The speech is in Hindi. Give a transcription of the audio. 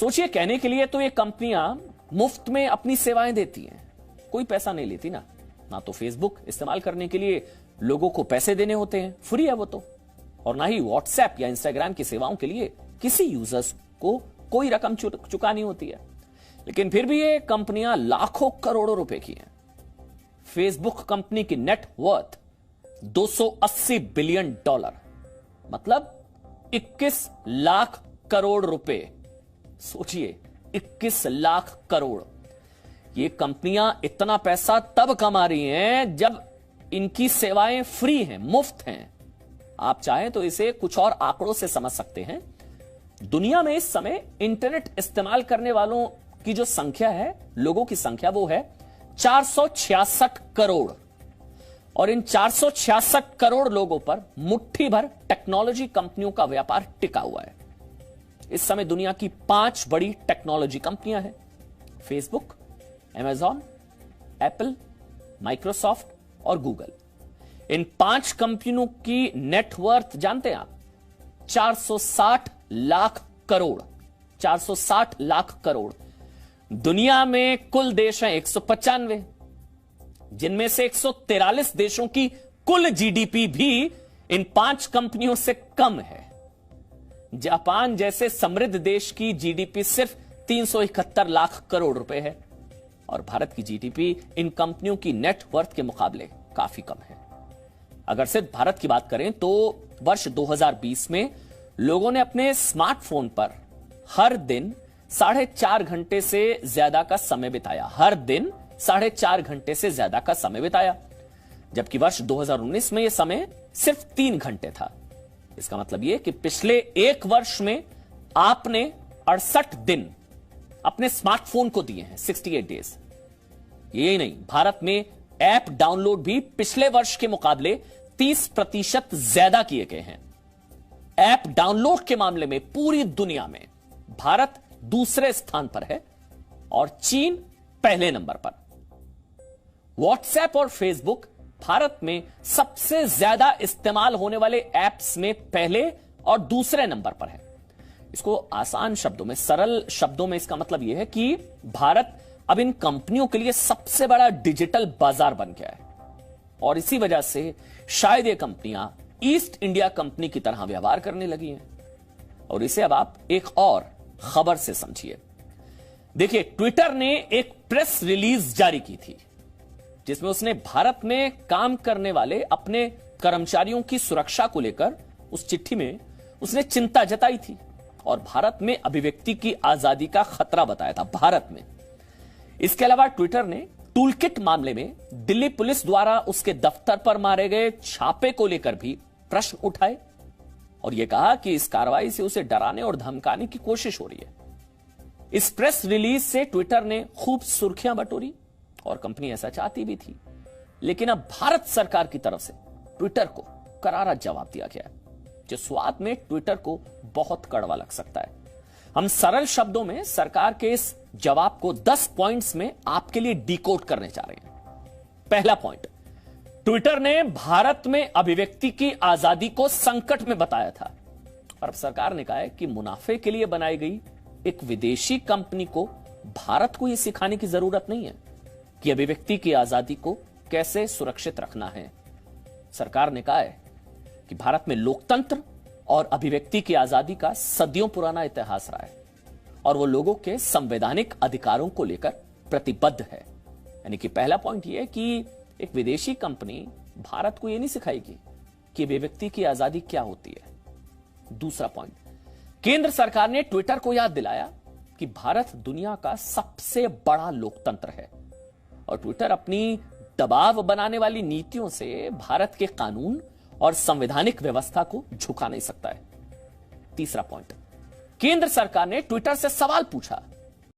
सोचिए, कहने के लिए तो ये कंपनियां मुफ्त में अपनी सेवाएं देती हैं, कोई पैसा नहीं लेती ना तो फेसबुक इस्तेमाल करने के लिए लोगों को पैसे देने होते हैं, फ्री है वो तो, और ना ही व्हाट्सएप या इंस्टाग्राम की सेवाओं के लिए किसी यूजर्स को कोई रकम चुकानी होती है। लेकिन फिर भी ये कंपनियां लाखों करोड़ों रुपए की हैं। फेसबुक कंपनी की नेट वर्थ $280 बिलियन, मतलब 21 लाख करोड़ रुपए। सोचिए, 21 लाख करोड़। ये कंपनियां इतना पैसा तब कमा रही हैं जब इनकी सेवाएं फ्री हैं, मुफ्त हैं। आप चाहें तो इसे कुछ और आंकड़ों से समझ सकते हैं। दुनिया में इस समय इंटरनेट इस्तेमाल करने वालों की जो संख्या है, लोगों की संख्या, वो है 466 करोड़। और इन 466 करोड़ लोगों पर मुट्ठी भर टेक्नोलॉजी कंपनियों का व्यापार टिका हुआ है। इस समय दुनिया की 5 बड़ी टेक्नोलॉजी कंपनियां हैं: फेसबुक, अमेज़न, एप्पल, माइक्रोसॉफ्ट और गूगल। इन 5 कंपनियों की नेटवर्थ जानते हैं आप? 460 लाख करोड़। 460 लाख करोड़। दुनिया में कुल देश हैं 195, जिनमें से 143 देशों की कुल जीडीपी भी इन 5 कंपनियों से कम है। जापान जैसे समृद्ध देश की जीडीपी सिर्फ 371 लाख करोड़ रुपए है, और भारत की जीडीपी इन कंपनियों की नेटवर्थ के मुकाबले काफी कम है। अगर सिर्फ भारत की बात करें तो वर्ष 2020 में लोगों ने अपने स्मार्टफोन पर हर दिन 4.5 घंटे से ज्यादा का समय बिताया। हर दिन 4.5 घंटे से ज्यादा का समय बिताया, जबकि वर्ष 2019 में यह समय सिर्फ 3 घंटे था। इसका मतलब यह कि पिछले एक वर्ष में आपने 68 दिन अपने स्मार्टफोन को दिए हैं, 68 डेज। यही नहीं, भारत में ऐप डाउनलोड भी पिछले वर्ष के मुकाबले 30% ज्यादा किए गए हैं। ऐप डाउनलोड के मामले में पूरी दुनिया में भारत दूसरे स्थान पर है और चीन पहले नंबर पर। व्हाट्सएप और फेसबुक भारत में सबसे ज्यादा इस्तेमाल होने वाले ऐप्स में पहले और दूसरे नंबर पर है। इसको आसान शब्दों में, सरल शब्दों में इसका मतलब यह है कि भारत अब इन कंपनियों के लिए सबसे बड़ा डिजिटल बाजार बन गया है, और इसी वजह से शायद ये कंपनियां ईस्ट इंडिया कंपनी की तरह व्यवहार करने लगी हैं। और इसे अब आप एक और खबर से समझिए। देखिए, ट्विटर ने एक प्रेस रिलीज जारी की थी जिसमें उसने भारत में काम करने वाले अपने कर्मचारियों की सुरक्षा को लेकर उस चिट्ठी में उसने चिंता जताई थी और भारत में अभिव्यक्ति की आजादी का खतरा बताया था। भारत में। इसके अलावा ट्विटर ने टूलकिट मामले में दिल्ली पुलिस द्वारा उसके दफ्तर पर मारे गए छापे को लेकर भी प्रश्न उठाए और यह कहा कि इस कार्रवाई से उसे डराने और धमकाने की कोशिश हो रही है। इस प्रेस रिलीज से ट्विटर ने खूब सुर्खियां बटोरी और कंपनी ऐसा चाहती भी थी, लेकिन अब भारत सरकार की तरफ से ट्विटर को करारा जवाब दिया गया है, जो स्वाद में ट्विटर को बहुत कड़वा लग सकता है। हम सरल शब्दों में सरकार के इस जवाब को 10 पॉइंट्स में आपके लिए डिकोड करने जा रहे हैं। पहला पॉइंट, ट्विटर ने भारत में अभिव्यक्ति की आजादी को संकट में बताया था, और अब सरकार ने कहा है कि मुनाफे के लिए बनाई गई एक विदेशी कंपनी को भारत को यह सिखाने की जरूरत नहीं है कि अभिव्यक्ति की आजादी को कैसे सुरक्षित रखना है। सरकार ने कहा है कि भारत में लोकतंत्र और अभिव्यक्ति की आजादी का सदियों पुराना इतिहास रहा है और वो लोगों के संवैधानिक अधिकारों को लेकर प्रतिबद्ध है। यानी कि पहला पॉइंट ये है कि एक विदेशी कंपनी भारत को यह नहीं सिखाएगी कि अभिव्यक्ति की आजादी क्या होती है। दूसरा पॉइंट, केंद्र सरकार ने ट्विटर को याद दिलाया कि भारत दुनिया का सबसे बड़ा लोकतंत्र है और ट्विटर अपनी दबाव बनाने वाली नीतियों से भारत के कानून और संवैधानिक व्यवस्था को झुका नहीं सकता है। तीसरा पॉइंट, केंद्र सरकार ने ट्विटर से सवाल पूछा